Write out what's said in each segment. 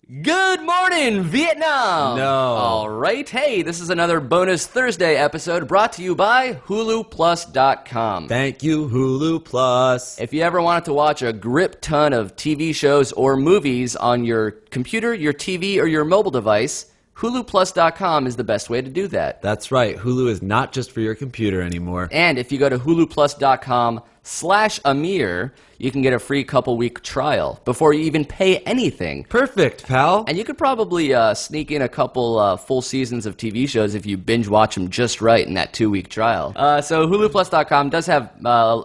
Good morning, Vietnam! No. All right. Hey, this is another bonus Thursday episode brought to you by HuluPlus.com. Thank you, Hulu Plus. If you ever wanted to watch a grip ton of TV shows or movies on your computer, your TV, or your mobile device, HuluPlus.com is the best way to do that. That's right. Hulu is not just for your computer anymore. And if you go to HuluPlus.com/Amir, you can get a free couple-week trial before you even pay anything. Perfect, pal. And you could probably sneak in a couple full seasons of TV shows if you binge watch them just right in that 2-week trial. So HuluPlus.com does have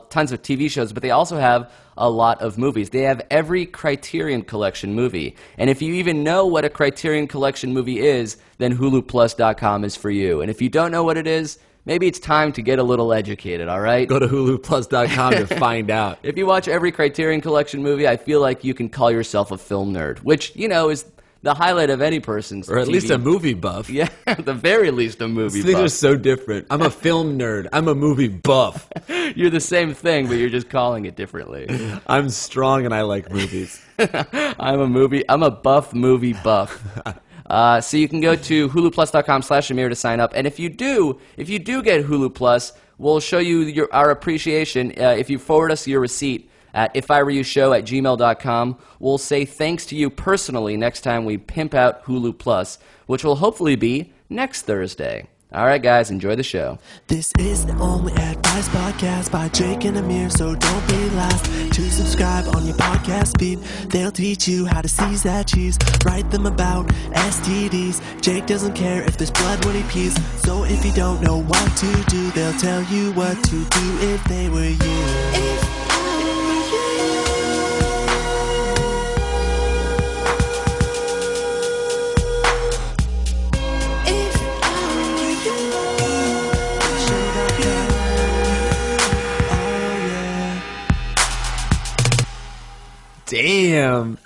tons of TV shows, but they also have a lot of movies. They have every Criterion Collection movie. And if you even know what a Criterion Collection movie is, then HuluPlus.com is for you. And if you don't know what it is, maybe it's time to get a little educated, all right? Go to HuluPlus.com to find out. If you watch every Criterion Collection movie, I feel like you can call yourself a film nerd, which, you know, is the highlight of any person's Or at TV. least a movie buff. Yeah, at the very least a movie These buff. are so different. I'm a film nerd. I'm a movie buff. You're the same thing, but you're just calling it differently. I'm strong and I like movies. I'm a buff movie buff. So you can go to huluplus.com/Amir to sign up. And if you do get Hulu Plus, we'll show you our appreciation. If you forward us your receipt at ifiwereyoushow@gmail.com, we'll say thanks to you personally next time we pimp out Hulu Plus, which will hopefully be next Thursday. All right, guys, enjoy the show. This is the only advice podcast by Jake and Amir, so don't be last to subscribe on your podcast feed. They'll teach you how to seize that cheese. Write them about STDs. Jake doesn't care if there's blood when he pees. So if you don't know what to do, they'll tell you what to do if they were you. Damn.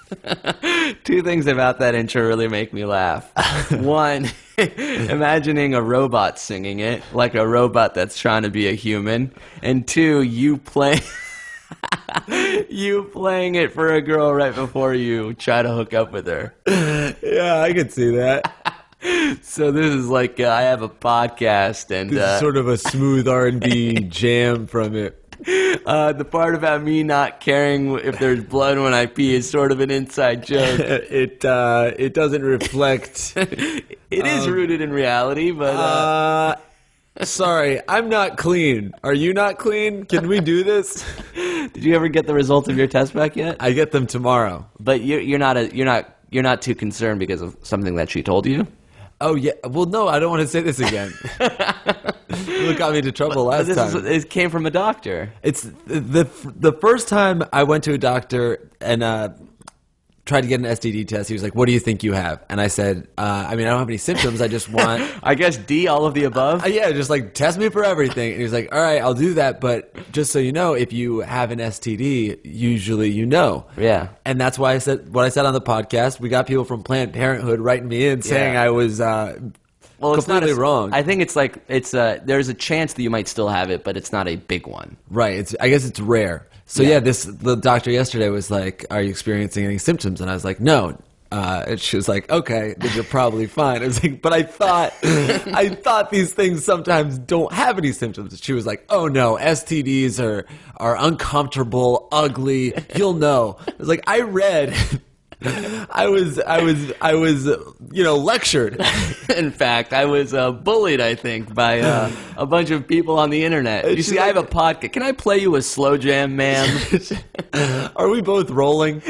Two things about that intro really make me laugh. One, imagining a robot singing it, like a robot that's trying to be a human. And two, you playing it for a girl right before you try to hook up with her. Yeah, I could see that. So this is like, I have a podcast, and This is sort of a smooth R&B jam from it. the part about me not caring if there's blood when I pee is sort of an inside joke. It doesn't reflect. It is rooted in reality, but... Sorry, I'm not clean. Are you not clean? Can we do this? Did you ever get the results of your test back yet? I get them tomorrow. But you're not too concerned because of something that she told you? Oh yeah. Well, no, I don't want to say this again. It got me into trouble last time. It came from a doctor. It's the first time I went to a doctor and tried to get an STD test. He was like, "What do you think you have?" And I said, "I mean, I don't have any symptoms. I just want." I guess D, all of the above. Yeah, just like test me for everything. And he was like, "All right, I'll do that, but just so you know, if you have an STD, usually you know." Yeah. And that's why I said what I said on the podcast. We got people from Planned Parenthood writing me in saying I was completely wrong. I think it's like there's a chance that you might still have it, but it's not a big one. Right. I guess it's rare. So the doctor yesterday was like, "Are you experiencing any symptoms?" And I was like, "No." And she was like, "Okay, then you're probably fine." I was like, "But I thought these things sometimes don't have any symptoms." She was like, "Oh no, STDs are uncomfortable, ugly. You'll know." I was like, "I read." I was, lectured. In fact, I was bullied, I think, by a bunch of people on the internet. You see, I have a podcast. Can I play you a slow jam, ma'am? Are we both rolling?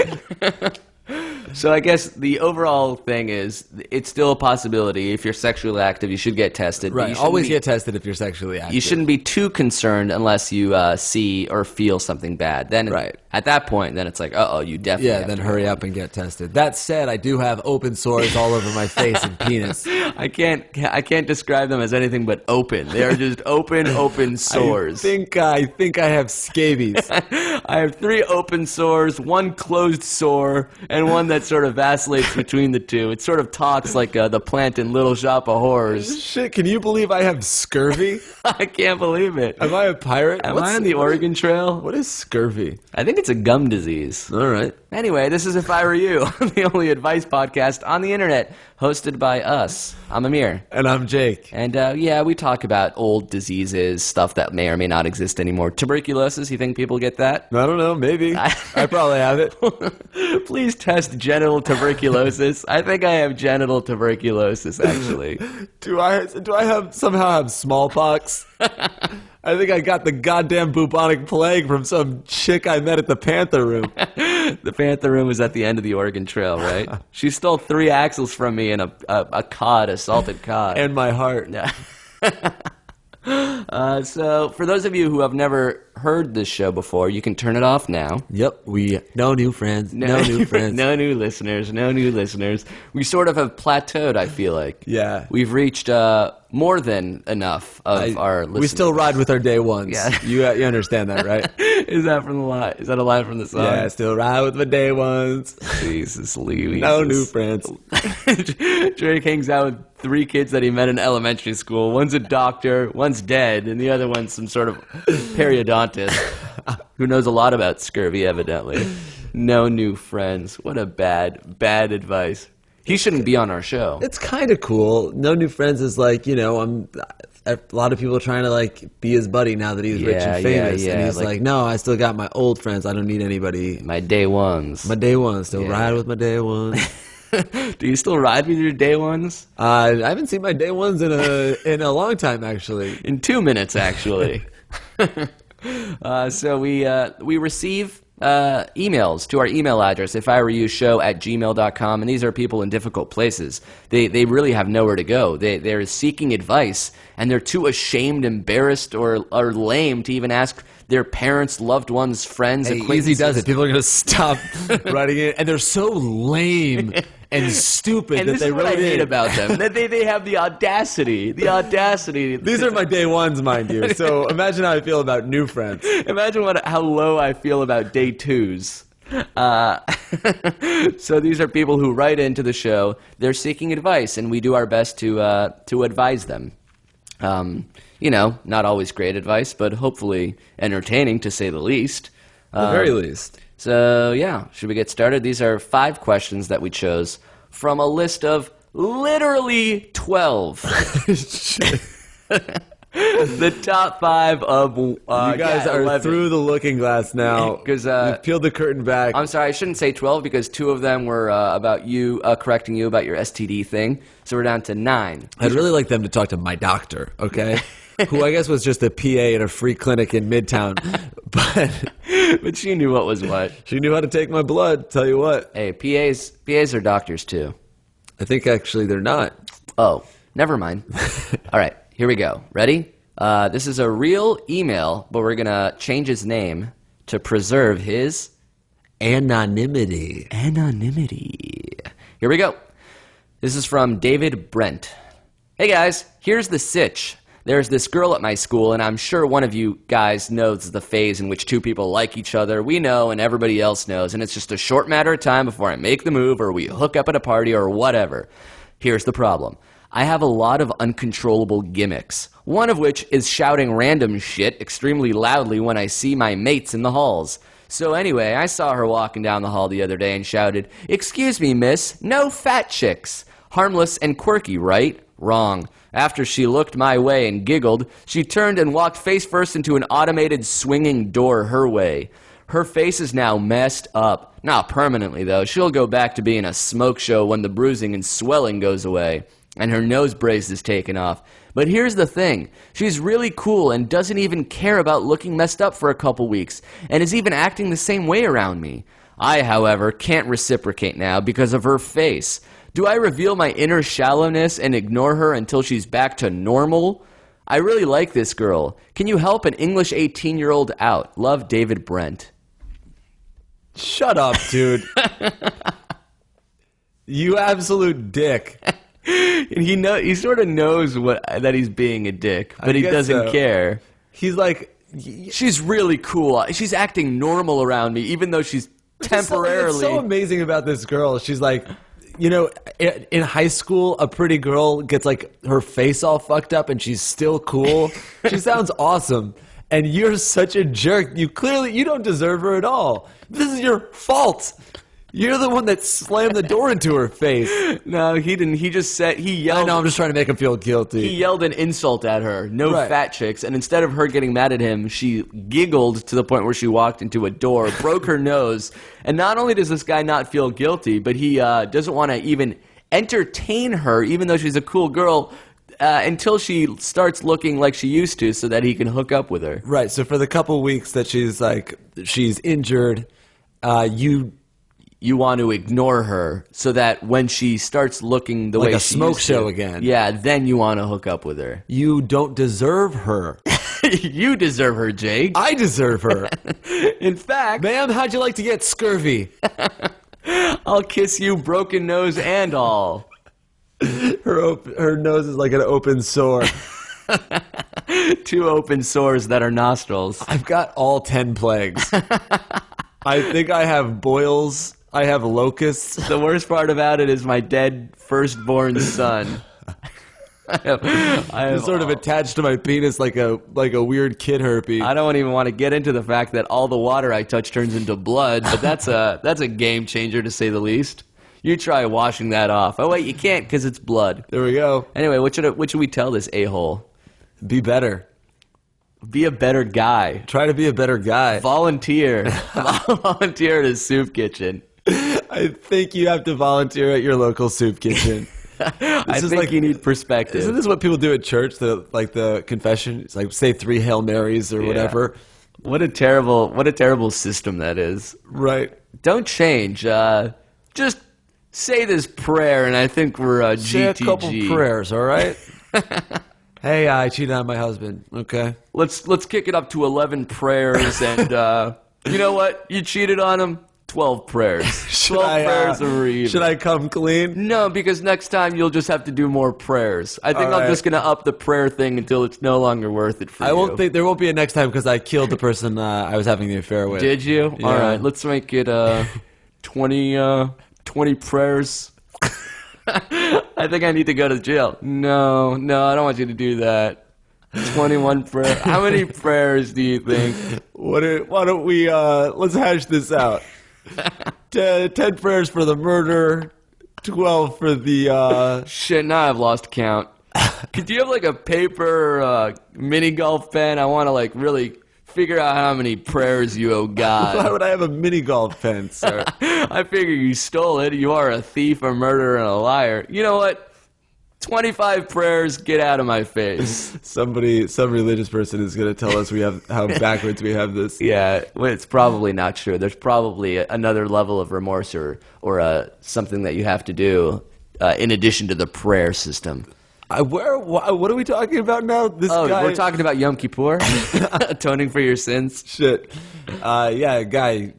So I guess the overall thing is it's still a possibility. If you're sexually active, you should get tested. Right. Always get tested if you're sexually active. You shouldn't be too concerned unless you see or feel something bad. Then at that point, then it's like, uh-oh, you definitely have then to hurry up and get tested. That said, I do have open sores all over my face and penis. I can't describe them as anything but open. They are just open sores. I think I have scabies. I have 3 open sores, 1 closed sore, and 1 that's sort of vacillates between the two. It sort of talks like the plant in Little Shop of Horrors. Shit, can you believe I have scurvy? I can't believe it. Am I a pirate? Am I on the Oregon Trail? What is scurvy? I think it's a gum disease. All right. Anyway, this is If I Were You, the only advice podcast on the internet, hosted by us. I'm Amir. And I'm Jake. And yeah, we talk about old diseases, stuff that may or may not exist anymore. Tuberculosis, you think people get that? I don't know, maybe. I probably have it. Please test genital tuberculosis. I think I have genital tuberculosis, actually. Do I somehow have smallpox? I think I got the goddamn bubonic plague from some chick I met at the Panther Room. The Panther Room was at the end of the Oregon Trail, right? She stole 3 axles from me and a cod, a salted cod. And my heart. Yeah. So, for those of you who have never heard this show before, you can turn it off now. Yep, no new friends, no new friends. No new listeners, no new listeners. We sort of have plateaued, I feel like. Yeah. We've reached more than enough of our listeners. We still ride with our day ones. Yeah. You understand that, right? Is that from the line? Is that a line from the song? Yeah, still ride with my day ones. Jesus, Louise. No new friends. Drake hangs out with 3 kids that he met in elementary school. One's a doctor, one's dead, and the other one's some sort of periodontist who knows a lot about scurvy, evidently. No new friends. What a bad advice. He shouldn't be on our show. It's kind of cool. No new friends is like, a lot of people are trying to like be his buddy now that he's rich and famous. Yeah, and he's like, no, I still got my old friends. I don't need anybody. My day ones. My day ones. Still ride with my day ones. Do you still ride with your day ones? I haven't seen my day ones in a long time, actually. In 2 minutes, actually. So we receive emails to our email address, ifiwereyou@gmail.com, and these are people in difficult places. They really have nowhere to go. They're seeking advice, and they're too ashamed, embarrassed, or lame to even ask their parents, loved ones, friends, acquaintances. Easy does it. People are going to stop writing it, and they're so lame and stupid and that this they is what I wrote hate in. about them. That they have the audacity. These are my day ones, mind you. So imagine how I feel about new friends. Imagine how low I feel about day 2s. So these are people who write into the show. They're seeking advice, and we do our best to advise them. Not always great advice, but hopefully entertaining, to say the least. At the very least. So, yeah, should we get started? These are 5 questions that we chose from a list of literally 12. The top 5 of you guys are 11. through the looking glass now. Because we've peeled the curtain back. I'm sorry, I shouldn't say 12 because 2 of them were about you, correcting you about your STD thing. So we're down to 9. I'd really like them to talk to my doctor, okay? Who I guess was just a PA at a free clinic in Midtown. But she knew what was what. She knew how to take my blood, tell you what. Hey, PAs are doctors too. I think actually they're not. Oh, never mind. All right, here we go. Ready? This is a real email, but we're going to change his name to preserve his anonymity. Here we go. This is from David Brent. Hey guys, here's the sitch. There's this girl at my school, and I'm sure one of you guys knows the phase in which 2 people like each other. We know, and everybody else knows, and it's just a short matter of time before I make the move, or we hook up at a party, or whatever. Here's the problem. I have a lot of uncontrollable gimmicks, one of which is shouting random shit extremely loudly when I see my mates in the halls. So anyway, I saw her walking down the hall the other day and shouted, "Excuse me, miss, no fat chicks." Harmless and quirky, right? Wrong. After she looked my way and giggled, she turned and walked face first into an automated swinging door her way. Her face is now messed up. Not permanently, though. She'll go back to being a smoke show when the bruising and swelling goes away. And her nose brace is taken off. But here's the thing. She's really cool and doesn't even care about looking messed up for a couple weeks, and is even acting the same way around me. I, however, can't reciprocate now because of her face. Do I reveal my inner shallowness and ignore her until she's back to normal? I really like this girl. Can you help an English 18-year-old out? Love, David Brent. Shut up, dude. You absolute dick. And he sort of knows that he's being a dick, but he doesn't care. He's like, she's really cool. She's acting normal around me, even though she's temporarily. It's so amazing about this girl. She's like, you know, in high school, a pretty girl gets like her face all fucked up and she's still cool. She sounds awesome. And you're such a jerk. You don't deserve her at all. This is your fault. You're the one that slammed the door into her face. No, he didn't. He just said, he yelled. I know, I'm just trying to make him feel guilty. He yelled an insult at her. No Right. fat chicks. And instead of her getting mad at him, she giggled to the point where she walked into a door, broke her nose. And not only does this guy not feel guilty, but he doesn't want to even entertain her, even though she's a cool girl, until she starts looking like she used to so that he can hook up with her. Right, so for the couple weeks that she's injured, You want to ignore her so that when she starts looking the Like way a she smoke used show to, again. Yeah, then you want to hook up with her. you don't deserve her. You deserve her, Jake. I deserve her. In fact, Ma'am, how'd you like to get scurvy? I'll kiss you broken nose and all. Her nose is like an open sore. 2 open sores that are nostrils. I've got all 10 plagues. I think I have boils. I have locusts. The worst part about it is my dead firstborn son. I have It's sort of attached to my penis like a weird kid herpes. I don't even want to get into the fact that all the water I touch turns into blood, but that's a game changer to say the least. You try washing that off. Oh wait, you can't because it's blood. There we go. Anyway, what should we tell this a-hole? Be better. Be a better guy. Try to be a better guy. Volunteer. Volunteer at a soup kitchen. I think you have to volunteer at your local soup kitchen. I think you need perspective. Isn't this what people do at church? The confession? It's like say 3 Hail Marys or whatever. What a terrible system that is. Right. Don't change. Just say this prayer, and I think we're GTG. Say a couple prayers, all right? Hey, I cheated on my husband. Okay. Let's kick it up to 11 prayers, and you know what? You cheated on him. 12 prayers. 12 prayers are even. Should I come clean? No, because next time you'll just have to do more prayers. I think I'm just going to up the prayer thing until it's no longer worth it for you. I won't think there won't be a next time because I killed the person I was having the affair with. Did you? Yeah. All right, let's make it 20 prayers. I think I need to go to jail. No, I don't want you to do that. 21 prayers. How many prayers do you think? Why don't we let's hash this out. 10 prayers for the murder, 12 for the Shit, now I've lost count. Could you have like a paper mini golf pen? I want to like really figure out how many prayers you owe God. Why would I have a mini golf pen, sir? I figure you stole it. You are a thief, a murderer, and a liar. You know what? 25 prayers, get out of my face. Some religious person is going to tell us how backwards we have this. Yeah, well, it's probably not true. There's probably another level of remorse or something that you have to do in addition to the prayer system. What are we talking about now? This guy. We're talking about Yom Kippur, atoning for your sins. Shit. Yeah, guy.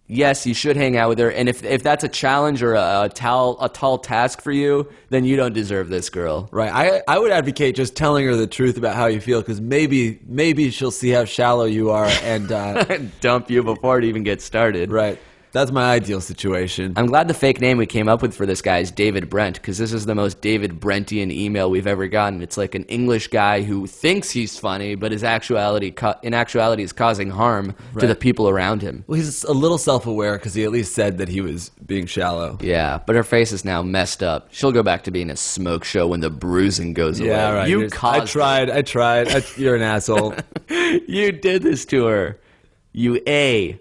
Yes, you should hang out with her, and if that's a challenge or a tall task for you, then you don't deserve this girl. Right. I would advocate just telling her the truth about how you feel, because maybe she'll see how shallow you are and dump you before it even gets started. Right. That's my ideal situation. I'm glad the fake name we came up with for this guy is David Brent, because this is the most David Brentian email we've ever gotten. It's like an English guy who thinks he's funny, but in actuality is causing harm to the people around him. Well, he's a little self-aware because he at least said that he was being shallow. Yeah, but her face is now messed up. She'll go back to being a smoke show when the bruising goes away. Yeah, right. You caused I tried. You're an asshole. You did this to her. You A.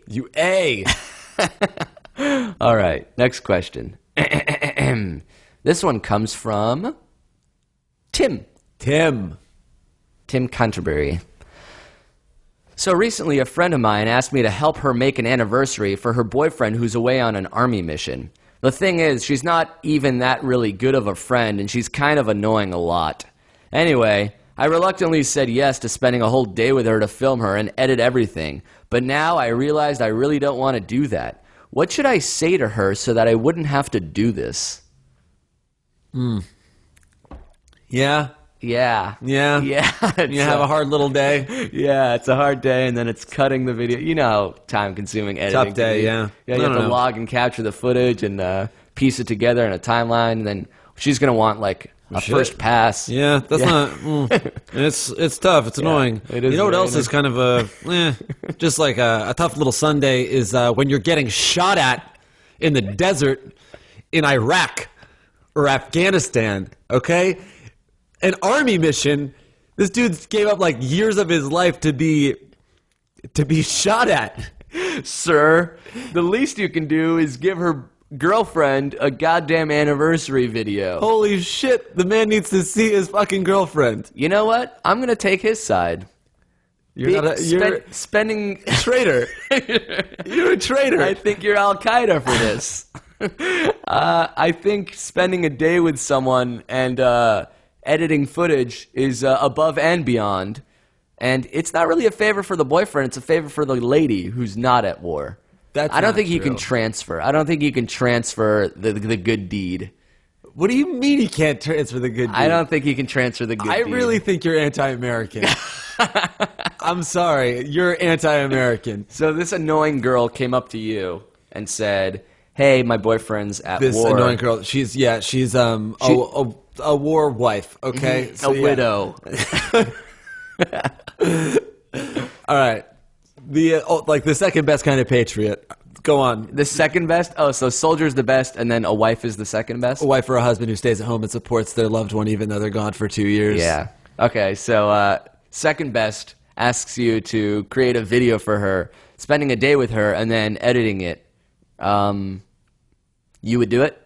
All right, next question. This one comes from Tim Canterbury. So recently a friend of mine asked me to help her make an anniversary for her boyfriend who's away on an army mission. The thing is, she's not even that really good of a friend, and she's kind of annoying a lot. Anyway, I reluctantly said yes to spending a whole day with her to film her and edit everything, but now I realized I really don't want to do that. What should I say to her so that I wouldn't have to do this? Yeah. Yeah. Yeah? Yeah. You have a hard little day? Yeah, it's a hard day, and then it's cutting the video. You know how time-consuming editing Tough day, can be. yeah. Yeah, you have to log and capture the footage and piece it together in a timeline, and then she's going to want, like, a first pass. Yeah, that's not... It's tough. It's annoying. It is. You know what very else is kind of just like a tough little Sunday is when you're getting shot at in the desert in Iraq or Afghanistan, okay? An army mission. This dude gave up like years of his life to be shot at. Sir, the least you can do is give her girlfriend a goddamn anniversary video. Holy shit, the man needs to see his fucking girlfriend. You know what? I'm going to take his side. You're spending a traitor. You're a traitor. I think you're Al-Qaeda for this. I think spending a day with someone and editing footage is above and beyond. And it's not really a favor for the boyfriend. It's a favor for the lady who's not at war. I don't think you can transfer. I don't think you can transfer the good deed. What do you mean he can't transfer the good deed? I don't think you can transfer the good deed. I really think you're anti-American. I'm sorry. You're anti-American. So this annoying girl came up to you and said, hey, my boyfriend's at war. This annoying girl, she's a war wife, okay? So, a widow. All right. The second best kind of patriot. Go on. The second best? Oh, so soldier's the best, and then a wife is the second best? A wife or a husband who stays at home and supports their loved one even though they're gone for 2 years. Yeah. Okay, so second best asks you to create a video for her, spending a day with her, and then editing it. You would do it?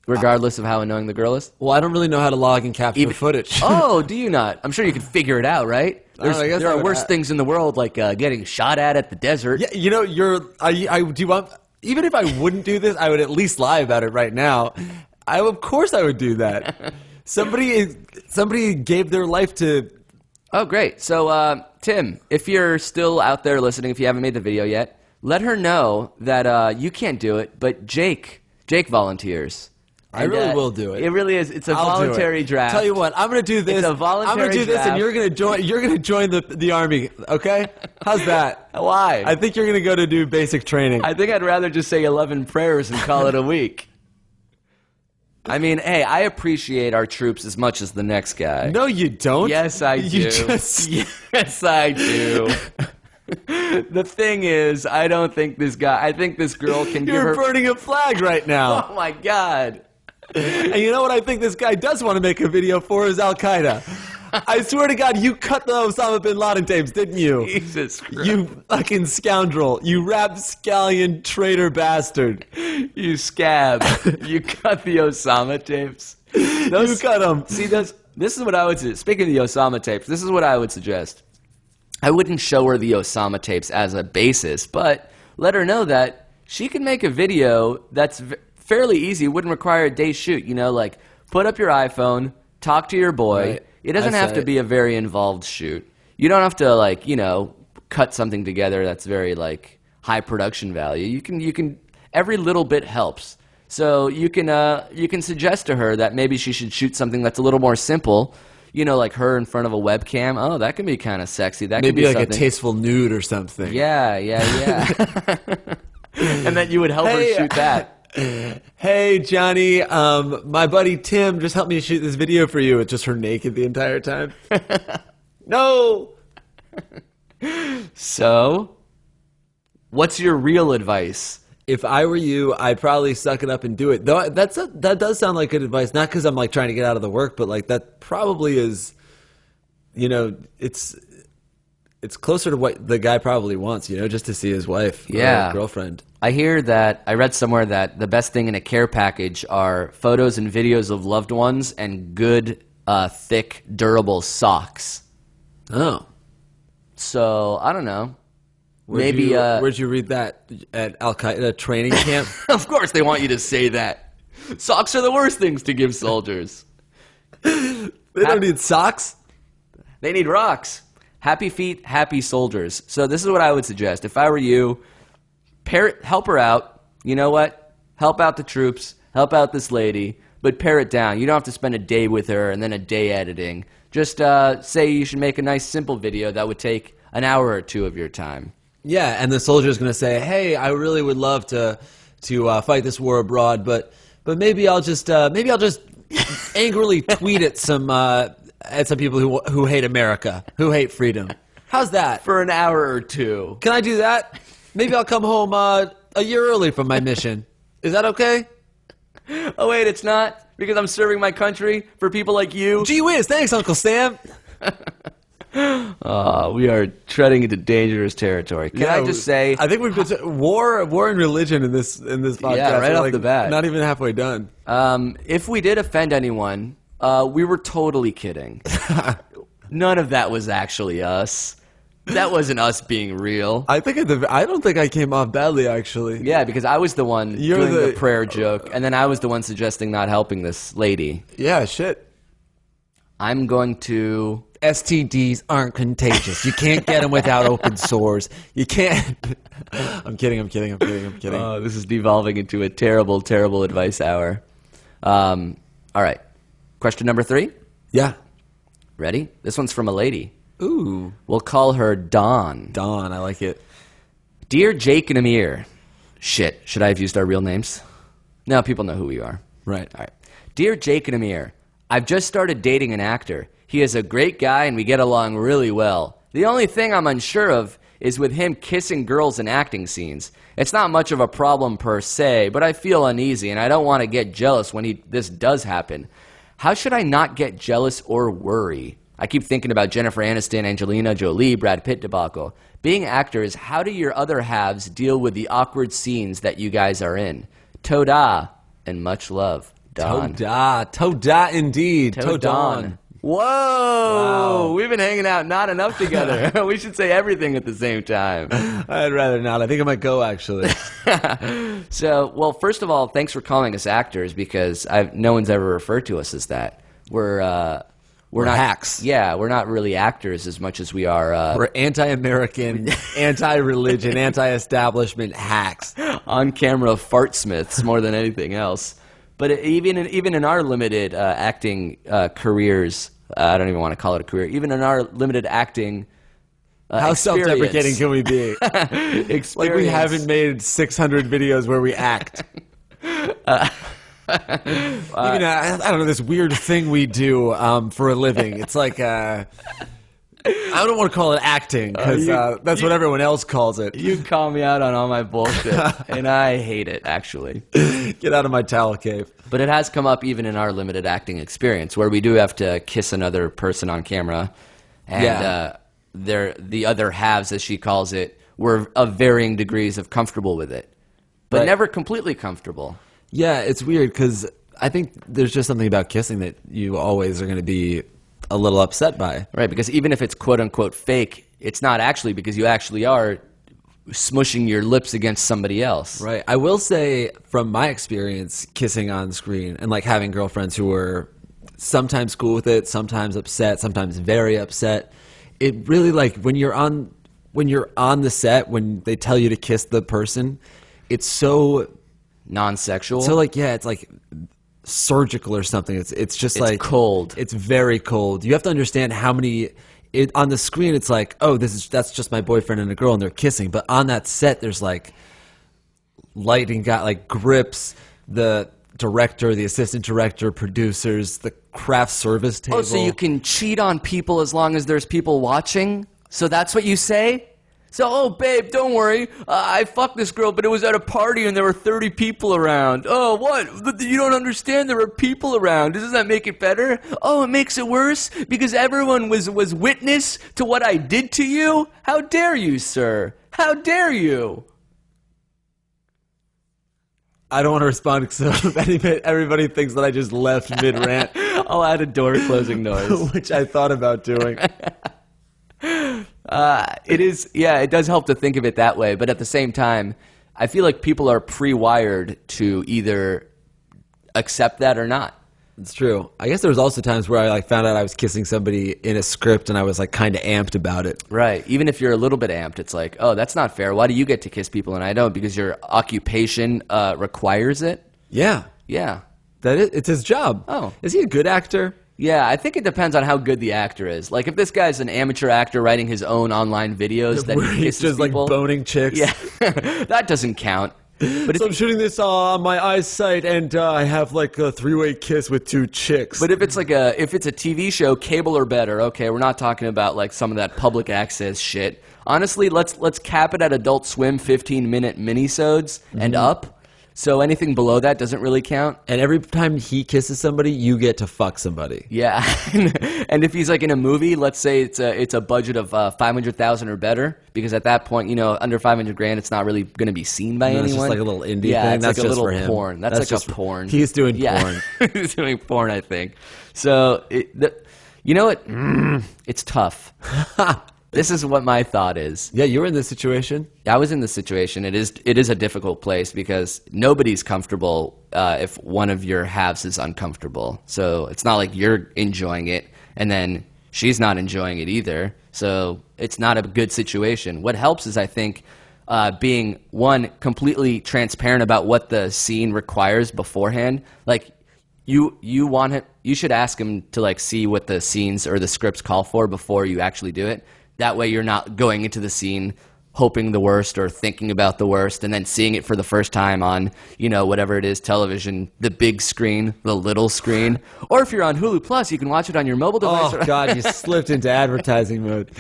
Regardless of how annoying the girl is? Well, I don't really know how to log and capture footage. Oh, do you not? I'm sure you can figure it out, right? There are worse things in the world, like getting shot at the desert. Yeah, you know, do you want, even if I wouldn't do this, I would at least lie about it right now. Of course I would do that. Somebody gave their life to... Oh, great. So, Tim, if you're still out there listening, if you haven't made the video yet, let her know that you can't do it, but Jake volunteers. I really will do it. It really is. It's a voluntary draft. Tell you what, I'm going to do this. It's a voluntary I'm going to do this, draft. and you're going to join. You're going to join the army. Okay? How's that? Why? I think you're going to go to do basic training. I think I'd rather just say 11 prayers and call it a week. I mean, hey, I appreciate our troops as much as the next guy. No, you don't. Yes, I do. Yes, I do. The thing is, I don't think this guy. I think this girl can give her. You're burning a flag right now. Oh my God. And you know what I think this guy does want to make a video for is Al-Qaeda. I swear to God, you cut the Osama bin Laden tapes, didn't you? Jesus Christ. You fucking scoundrel. You rapscallion traitor bastard. You scab. You cut the Osama tapes. You cut them. See, this is what I would say. Speaking of the Osama tapes, this is what I would suggest. I wouldn't show her the Osama tapes as a basis, but let her know that she can make a video that's fairly easy. It wouldn't require a day shoot. You know, like put up your iPhone, talk to your boy. Right. It doesn't have to be a very involved shoot. You don't have to, like, you know, cut something together that's very, like, high production value. You can every little bit helps. So you can suggest to her that maybe she should shoot something that's a little more simple. You know, like her in front of a webcam. Oh, that can be kind of sexy. That maybe could be like something. a tasteful nude or something. Yeah. And that you would help her shoot that. Hey, Johnny, my buddy Tim just helped me shoot this video for you. It's just her naked the entire time. No! So, what's your real advice? If I were you, I'd probably suck it up and do it. Though that does sound like good advice. Not because I'm like trying to get out of the work, but like that probably is, you know, it's closer to what the guy probably wants, you know, just to see his wife or girlfriend. I read somewhere that the best thing in a care package are photos and videos of loved ones and good, thick, durable socks. Oh. So, I don't know. Where'd you read that? At Al-Qaeda training camp? Of course they want you to say that. Socks are the worst things to give soldiers. They don't need socks. They need rocks. Happy feet, happy soldiers. So this is what I would suggest. If I were you, help her out. You know what? Help out the troops. Help out this lady. but pare it down. You don't have to spend a day with her and then a day editing. Just say you should make a nice simple video that would take an hour or two of your time. Yeah, and the soldier's going to say, "Hey, I really would love to fight this war abroad, but maybe I'll just angrily tweet at some people who hate America, who hate freedom. How's that? For an hour or two. Can I do that? Maybe I'll come home a year early from my mission. Is that okay?" Oh, wait, it's not? Because I'm serving my country for people like you? Gee whiz, thanks, Uncle Sam. We are treading into dangerous territory. Can I just say... I think we've been war and religion in this podcast. Yeah, right off the bat. Not even halfway done. If we did offend anyone, we were totally kidding. None of that was actually us. That wasn't us being real. I don't think I came off badly, actually. Yeah, because I was the one doing the prayer joke, and then I was the one suggesting not helping this lady. Yeah, shit. I'm going to... STDs aren't contagious. You can't get them without open sores. You can't... I'm kidding. Oh, this is devolving into a terrible, terrible advice hour. All right. Question number 3? Yeah. Ready? This one's from a lady. Ooh. We'll call her Dawn. Dawn, I like it. Dear Jake and Amir. Shit, should I have used our real names? No, people know who we are. Right. All right. Dear Jake and Amir, I've just started dating an actor. He is a great guy and we get along really well. The only thing I'm unsure of is with him kissing girls in acting scenes. It's not much of a problem per se, but I feel uneasy and I don't want to get jealous when this does happen. How should I not get jealous or worry? I keep thinking about Jennifer Aniston, Angelina Jolie, Brad Pitt debacle. Being actors, how do your other halves deal with the awkward scenes that you guys are in? Toda, and much love, Dawn. Toda indeed. Todon. Whoa! Wow. We've been hanging out not enough together. We should say everything at the same time. I'd rather not. I think I might go, actually. So, well, first of all, thanks for calling us actors because no one's ever referred to us as that. We're not hacks. Yeah, we're not really actors as much as we are... we're anti-American, anti-religion, anti-establishment hacks. On-camera fartsmiths more than anything else. But even in our limited acting careers, I don't even want to call it a career, even in our limited acting how self-deprecating can we be? Like we haven't made 600 videos where we act. I don't know, this weird thing we do for a living. It's like, I don't want to call it acting, because that's what everyone else calls it. You call me out on all my bullshit, and I hate it, actually. Get out of my towel cave. But it has come up even in our limited acting experience, where we do have to kiss another person on camera, and the other halves, as she calls it, were of varying degrees of comfortable with it, but never completely comfortable. Yeah, it's weird because I think there's just something about kissing that you always are going to be a little upset by. Right, because even if it's quote-unquote fake, it's not actually, because you actually are smushing your lips against somebody else. Right. I will say, from my experience kissing on screen and like having girlfriends who were sometimes cool with it, sometimes upset, sometimes very upset, it really, like, when you're on the set, when they tell you to kiss the person, it's so... non-sexual. So like, yeah, it's like surgical or something. It's just like cold. It's very cold. You have to understand how many on the screen. It's like, oh, that's just my boyfriend and a girl and they're kissing. But on that set, there's like lighting, got like grips, the director, the assistant director, producers, the craft service table. Oh, so you can cheat on people as long as there's people watching? So that's what you say? So, oh, babe, don't worry. I fucked this girl, but it was at a party and there were 30 people around. Oh, what? You don't understand? There were people around. Doesn't that make it better? Oh, it makes it worse? Because everyone was witness to what I did to you? How dare you, sir? How dare you? I don't want to respond because everybody thinks that I just left mid-rant. I'll add a door closing noise. Which I thought about doing. It does help to think of it that way, but at the same time, I feel like people are pre-wired to either accept that or not. It's true. I guess there was also times where I like found out I was kissing somebody in a script and I was like kind of amped about it. Right. Even if you're a little bit amped, it's like, oh, that's not fair. Why do you get to kiss people and I don't? Because your occupation requires it? Yeah. Yeah. It's his job. Oh. Is he a good actor? Yeah, I think it depends on how good the actor is. Like, if this guy's an amateur actor writing his own online videos that Where he he's kisses just people, like boning chicks. yeah, that doesn't count. But if So I'm shooting this on my eyesight, and I have like a 3-way kiss with 2 chicks. But if it's a TV show, cable or better, okay, we're not talking about like some of that public access shit. Honestly, let's cap it at Adult Swim 15-minute minisodes and up. So anything below that doesn't really count. And every time he kisses somebody, you get to fuck somebody. Yeah, and if he's like in a movie, let's say it's a budget of $500,000 or better, because at that point, under $500,000, it's not really going to be seen by anyone. It's just like a little indie thing. Yeah, it's That's like a just little for him. porn. That's like a porn. He's doing porn. He's doing porn, I think. So you know what? It's tough. This is what my thought is. Yeah, you were in this situation. I was in this situation. It is a difficult place because nobody's comfortable if one of your halves is uncomfortable. So it's not like you're enjoying it and then she's not enjoying it either. So it's not a good situation. What helps is, I think, being, one, completely transparent about what the scene requires beforehand. Like, you should ask him to like see what the scenes or the scripts call for before you actually do it. That way you're not going into the scene hoping the worst or thinking about the worst and then seeing it for the first time on, whatever it is, television, the big screen, the little screen. Or if you're on Hulu Plus, you can watch it on your mobile device. Oh, God, you slipped into advertising mode.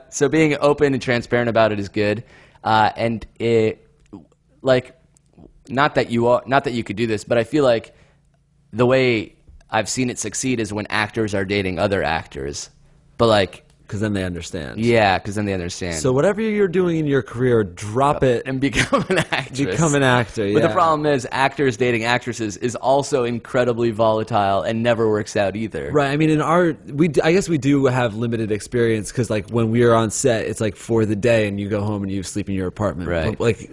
So being open and transparent about it is good. And it, like, not that you could do this, but I feel like the way I've seen it succeed is when actors are dating other actors. But like, because then they understand. yeah, because then they understand. So whatever you're doing in your career, drop it and become an actress. Become an actor, yeah. But the problem is, actors dating actresses is also incredibly volatile and never works out either. Right. I mean, I guess we do have limited experience because, like, when we are on set, it's like for the day, and you go home and you sleep in your apartment. Right. But, like,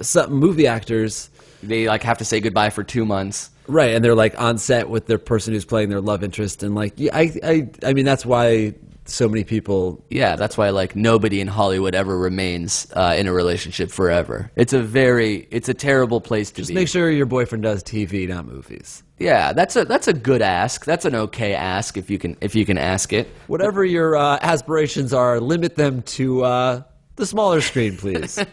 some movie actors, they like have to say goodbye for 2 months. right? And they're like on set with their person who's playing their love interest, and like, yeah, I mean, that's why so many people. Yeah, that's why like nobody in Hollywood ever remains in a relationship forever. It's a terrible place to Just be. make sure your boyfriend does TV, not movies. Yeah, that's a good ask. That's an okay ask if you can ask it. Whatever your aspirations are, limit them to the smaller screen, please.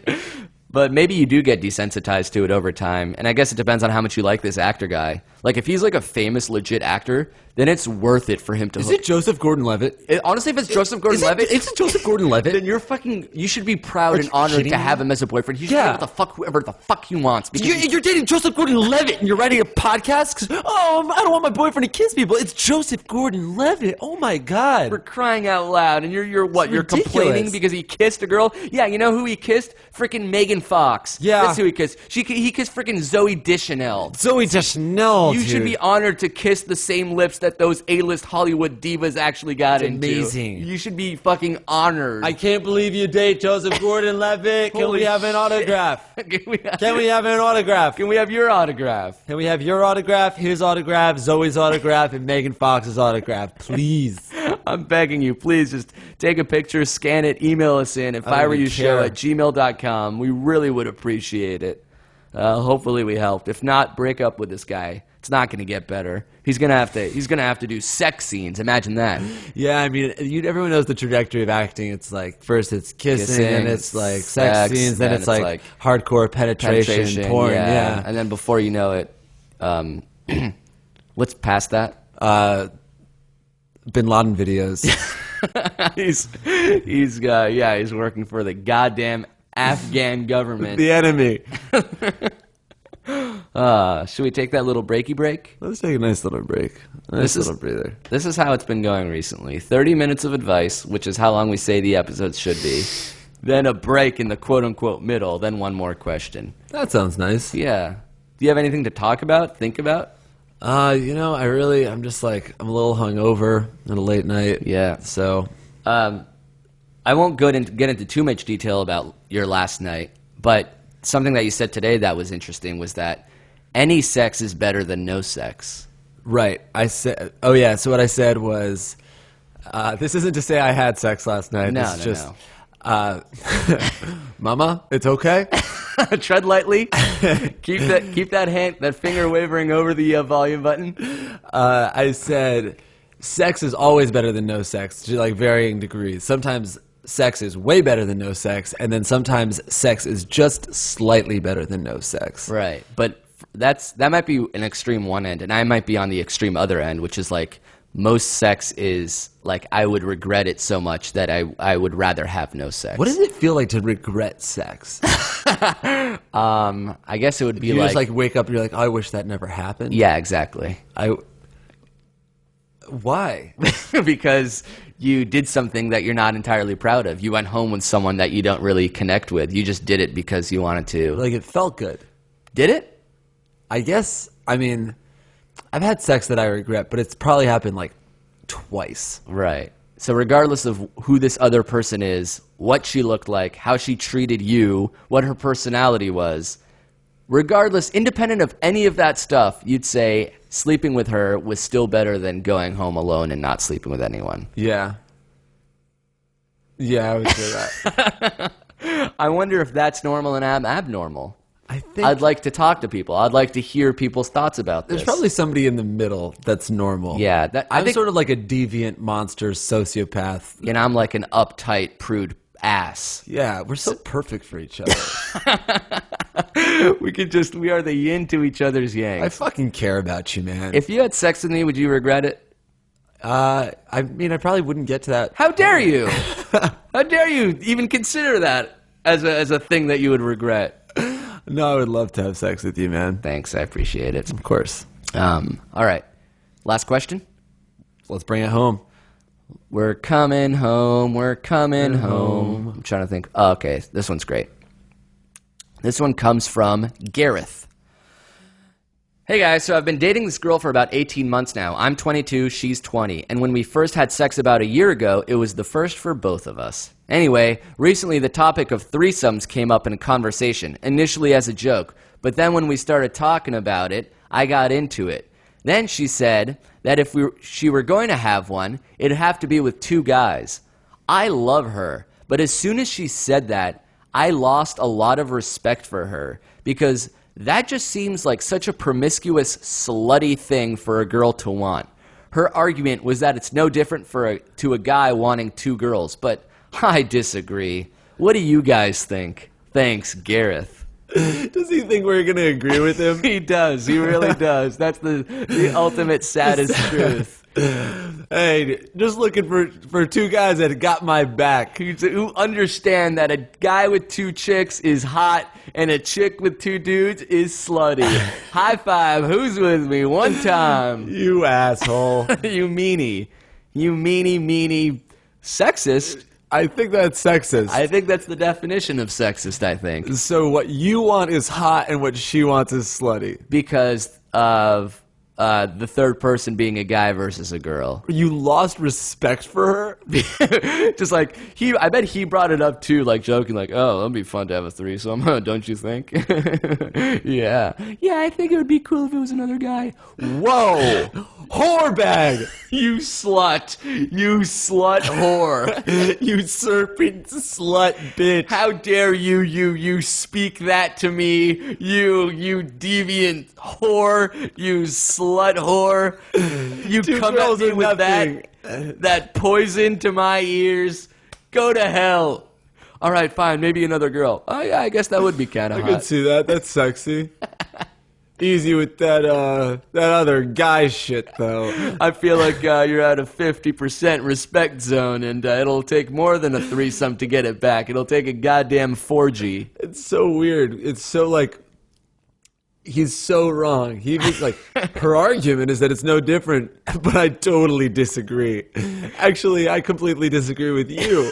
But maybe you do get desensitized to it over time, and I guess it depends on how much you like this actor guy. Like, if he's like a famous, legit actor, then it's worth it for him to. Is it Joseph Gordon-Levitt? Honestly, if it's Joseph Gordon-Levitt, It's Joseph Gordon-Levitt. then you should be proud and honored to have him as a boyfriend. He should do whoever the fuck he wants. Because You're dating Joseph Gordon-Levitt and you're writing a podcast because, I don't want my boyfriend to kiss people. It's Joseph Gordon-Levitt. Oh my God. we're crying out loud, and you're what? You're ridiculous. complaining because he kissed a girl? Yeah, you know who he kissed? Freaking Megan Fox. Yeah. That's who he kissed. He kissed freaking Zooey Deschanel. Zooey Deschanel, You should dude. be honored to kiss the same lips that those A-list Hollywood divas actually got It's into. amazing. You should be fucking honored. I can't believe you date Joseph Gordon-Levitt. Can Holy we have an shit. autograph? Can we have an autograph? Can we have your autograph? Can we have your autograph, his autograph, Zoe's autograph, and Megan Fox's autograph, please? I'm begging you, please just take a picture, scan it, email us in at I don't even care. fireyouShow@gmail.com. We really would appreciate it. Hopefully we helped. If not, break up with this guy. It's not going to get better. He's gonna have to do sex scenes. Imagine that. Yeah, I mean, everyone knows the trajectory of acting. It's like, first it's kissing, then it's like sex scenes, then it's like hardcore penetration, porn, yeah. And then before you know it, what's past that? Bin Laden videos. he's working for the goddamn Afghan government. The enemy. Should we take that little breaky break? Let's take a nice little break. Little breather. This is how it's been going recently. 30 minutes of advice, which is how long we say the episodes should be. Then a break in the quote-unquote middle. Then one more question. That sounds nice. Yeah. Do you have anything to talk about, think about? I'm just like, I'm a little hungover on a late night. Yeah. So, I won't get into too much detail about your last night, but something that you said today that was interesting was that any sex is better than no sex. right. So what I said was, this isn't to say I had sex last night. No, This is no, just, no. Mama, it's okay. Tread lightly. keep that finger wavering over the volume button. I said, sex is always better than no sex, to like varying degrees. Sometimes sex is way better than no sex, and then sometimes sex is just slightly better than no sex. Right, but that might be an extreme one end, and I might be on the extreme other end, which is like most sex is like I would regret it so much that I would rather have no sex. What does it feel like to regret sex? I guess it would be You like, just like wake up and you're like, oh, I wish that never happened. yeah, exactly. Why? Because you did something that you're not entirely proud of. You went home with someone that you don't really connect with. You just did it because you wanted to. Like it felt good. Did it? I guess, I mean, I've had sex that I regret, but it's probably happened like twice. Right. So regardless of who this other person is, what she looked like, how she treated you, what her personality was, regardless, independent of any of that stuff, you'd say sleeping with her was still better than going home alone and not sleeping with anyone. Yeah. Yeah, I would say that. I wonder if that's normal and abnormal. I think I'd like to talk to people. I'd like to hear people's thoughts about this. there's probably somebody in the middle that's normal. Yeah, I I'm think, sort of like a deviant monster sociopath. and I'm like an uptight prude ass. Yeah, we're so perfect for each other. We are the yin to each other's yang. I fucking care about you, man. If you had sex with me, would you regret it? I mean, I probably wouldn't get to that. How dare you? How dare you even consider that as a thing that you would regret? No, I would love to have sex with you, man. Thanks, I appreciate it. Of course. All right, last question. Let's bring it home. We're coming home. We're coming home. I'm trying to think. Oh, okay, this one's great. This one comes from Gareth. Hey guys, so I've been dating this girl for about 18 months now. I'm 22, she's 20, and when we first had sex about a year ago, it was the first for both of us. Anyway, recently the topic of threesomes came up in a conversation, initially as a joke, but then when we started talking about it, I got into it. Then she said that if she were going to have one, it'd have to be with two guys. I love her, but as soon as she said that, I lost a lot of respect for her, because that just seems like such a promiscuous, slutty thing for a girl to want. Her argument was that it's no different to a guy wanting two girls, but I disagree. What do you guys think? Thanks, Gareth. Does he think we're going to agree with him? He does. He really does. That's the ultimate saddest truth. Hey, just looking for two guys that got my back. Who understand that a guy with two chicks is hot and a chick with two dudes is slutty. High five. Who's with me? One time. You asshole. You meanie. You meanie sexist. I think that's sexist. I think that's the definition of sexist, I think. So what you want is hot and what she wants is slutty. Because of the third person being a guy versus a girl. You lost respect for her? Just like, I bet he brought it up too, like joking, like, oh, that'd be fun to have a threesome, don't you think? Yeah. Yeah, I think it would be cool if it was another guy. Whoa! Whore bag! You slut! You slut whore! You serpent slut bitch! How dare you speak that to me, you deviant whore, you slut whore. You Two come at girls me are with nothing. that poison to my ears. Go to hell. All right, fine, maybe another girl. Oh yeah, I guess that would be kind of I hot. can see that. That's sexy. Easy with that other guy shit, though. I feel like you're at a 50% respect zone, and it'll take more than a threesome to get it back. It'll take a goddamn 4G. It's so weird. It's so like, he's so wrong. He was like, her argument is that it's no different, but I totally disagree. Actually, I completely disagree with you.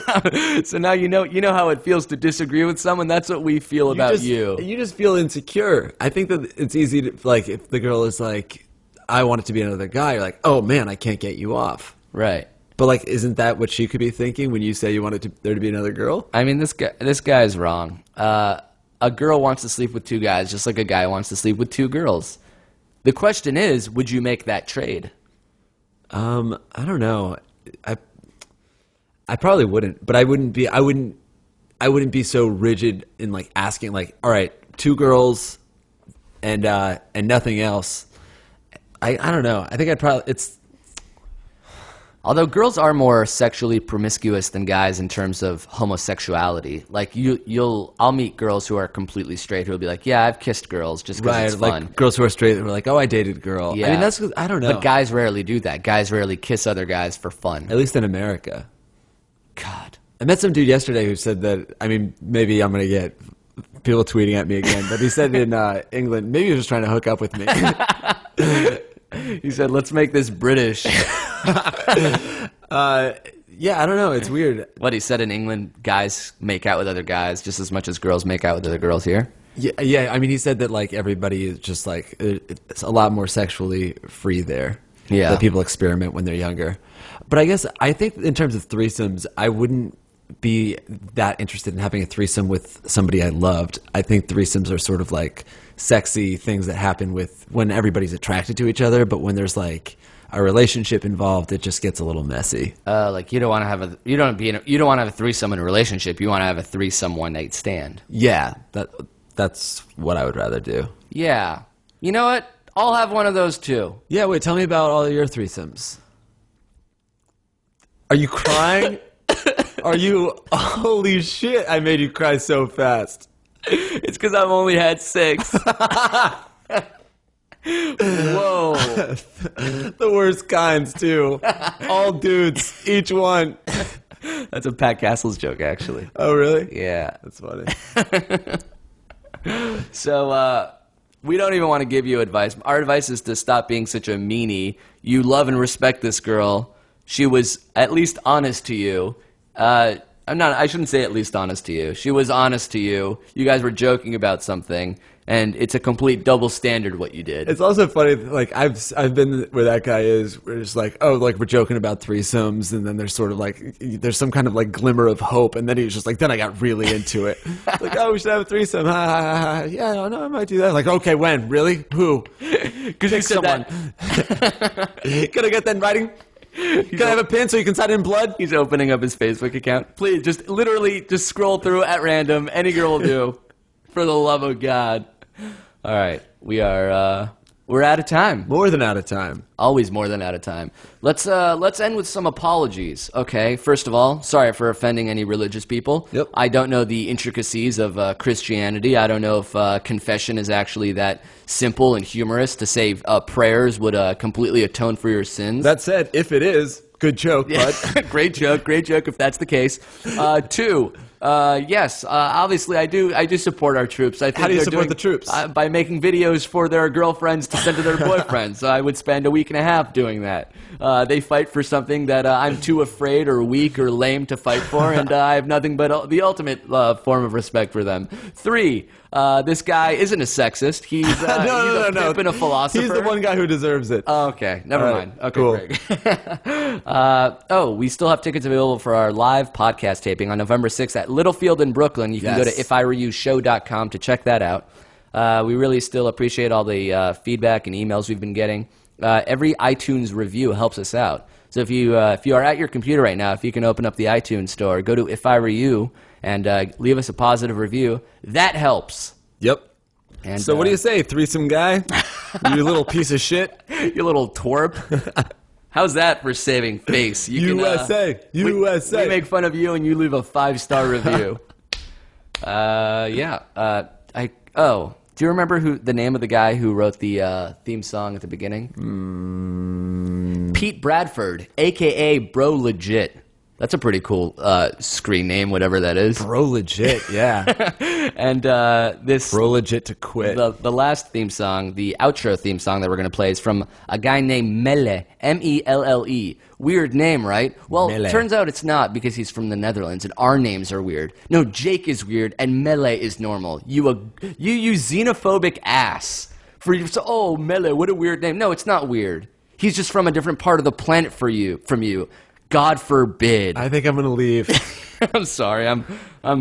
So now you know how it feels to disagree with someone. That's what we feel about you. You just feel insecure. I think that it's easy to, like, if the girl is like, I want it to be another guy, you're like, oh man, I can't get you off. Right. But like, isn't that what she could be thinking when you say you want there to be another girl? I mean, this guy's wrong. A girl wants to sleep with two guys just like a guy wants to sleep with two girls. The question is, would you make that trade? I don't know. I probably wouldn't, but I wouldn't I wouldn't be so rigid in like asking like, all right, 2 girls and nothing else. I don't know. I think I'd probably Although girls are more sexually promiscuous than guys in terms of homosexuality. Like I'll meet girls who are completely straight who will be like, yeah, I've kissed girls just because it's fun. Like girls who are straight who are like, oh, I dated a girl. Yeah. I mean, I don't know. But guys rarely do that. Guys rarely kiss other guys for fun. At least in America. God. I met some dude yesterday who said that, I mean, maybe I'm going to get people tweeting at me again, but he said in England, maybe he was just trying to hook up with me. He said, let's make this British. Yeah, I don't know. It's weird. What, he said in England, guys make out with other guys just as much as girls make out with other girls here? Yeah. I mean, he said that like everybody is just like it's a lot more sexually free there. Yeah, that people experiment when they're younger. But I think in terms of threesomes, I wouldn't be that interested in having a threesome with somebody I loved. I think threesomes are sort of like sexy things that happen when everybody's attracted to each other, but when there's like a relationship involved, it just gets a little messy. Like you don't want to have a threesome in a relationship. You want to have a threesome one night stand. Yeah, that's what I would rather do. Yeah, you know what? I'll have one of those too. Yeah, wait. Tell me about all of your threesomes. Are you crying? Are you? Holy shit! I made you cry so fast. It's because I've only had 6. Whoa. The worst kinds, too. All dudes, each one. That's a Pat Castles joke, actually. Oh, really? Yeah. That's funny. So, we don't even want to give you advice. Our advice is to stop being such a meanie. You love and respect this girl. She was at least honest to you. I shouldn't say at least honest to you. She was honest to you. You guys were joking about something, and it's a complete double standard what you did. It's also funny, like, I've been where that guy is, where it's like, oh, like, we're joking about threesomes, and then there's sort of like, there's some kind of like glimmer of hope, and then he's just like, then I got really into it. Like, oh, we should have a threesome. Ha, ha, ha, ha. Yeah, no, I might do that. Like, okay, when? Really? Who? Because you said someone. Can I get that in writing? Can I have a pin so you can sign in blood? He's opening up his Facebook account. Please, just literally just scroll through at random. Any girl will do. For the love of God. All right. We're out of time. More than out of time. Always more than out of time. Let's end with some apologies. Okay. First of all, sorry for offending any religious people. Yep. I don't know the intricacies of Christianity. I don't know if confession is actually that simple and humorous to say prayers would completely atone for your sins. That said, if it is, good joke, bud. Great joke if that's the case. 2, yes, obviously I do support our troops. I think How do you support the troops? By making videos for their girlfriends to send to their boyfriends. I would spend a week and a half doing that. They fight for something that I'm too afraid or weak or lame to fight for, and I have nothing but the ultimate form of respect for them. 3, this guy isn't a sexist. He's he's a pimp and a philosopher. He's the one guy who deserves it. Oh, okay, never mind. Okay, cool. Great. We still have tickets available for our live podcast taping on November 6th at Littlefield in Brooklyn. You can go to ifiwereyoushow.com to check that out. We really still appreciate all the feedback and emails we've been getting. Every iTunes review helps us out. So if you are at your computer right now, if you can open up the iTunes store, go to If I Were You and leave us a positive review, that helps. Yep. And, so what do you say, threesome guy? You little piece of shit. You little twerp. How's that for saving face? You USA. We make fun of you and you leave a 5-star review. Do you remember the name of the guy who wrote the theme song at the beginning? Pete Bradford, a.k.a. Bro Legit. That's a pretty cool screen name, whatever that is. Bro Legit, yeah. And this... Bro Legit to quit. The last theme song, the outro theme song that we're going to play is from a guy named Melle, M-E-L-L-E. Weird name, right? Well, Melle. Turns out it's not because he's from the Netherlands and our names are weird. No, Jake is weird and Melle is normal. You xenophobic ass. Oh, Melle, what a weird name. No, it's not weird. He's just from a different part of the planet from you. God forbid. I think I'm going to leave. I'm sorry. I'm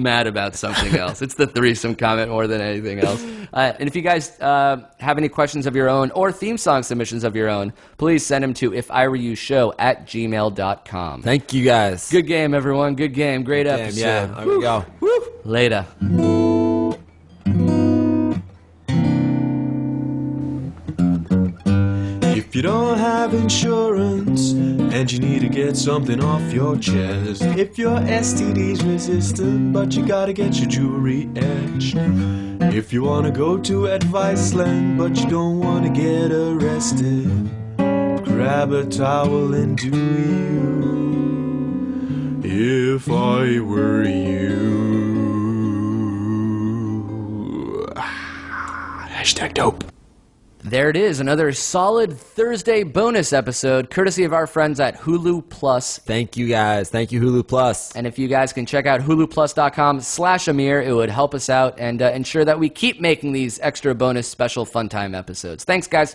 mad about something else. It's the threesome comment more than anything else. And if you guys have any questions of your own or theme song submissions of your own, please send them to ifiwereyoushow@gmail.com. Thank you guys. Good game, everyone. Good game. Great episode. Yeah, there we go. Woo. Later. If you don't have insurance and you need to get something off your chest, if your STD's resistant but you gotta get your jewelry etched, if you wanna go to Advice Land but you don't wanna get arrested, grab a towel and do you. If I were you. Hashtag dope. There it is, another solid Thursday bonus episode, courtesy of our friends at Hulu Plus. Thank you guys. Thank you, Hulu Plus. And if you guys can check out huluplus.com/Amir, it would help us out and ensure that we keep making these extra bonus special fun time episodes. Thanks, guys.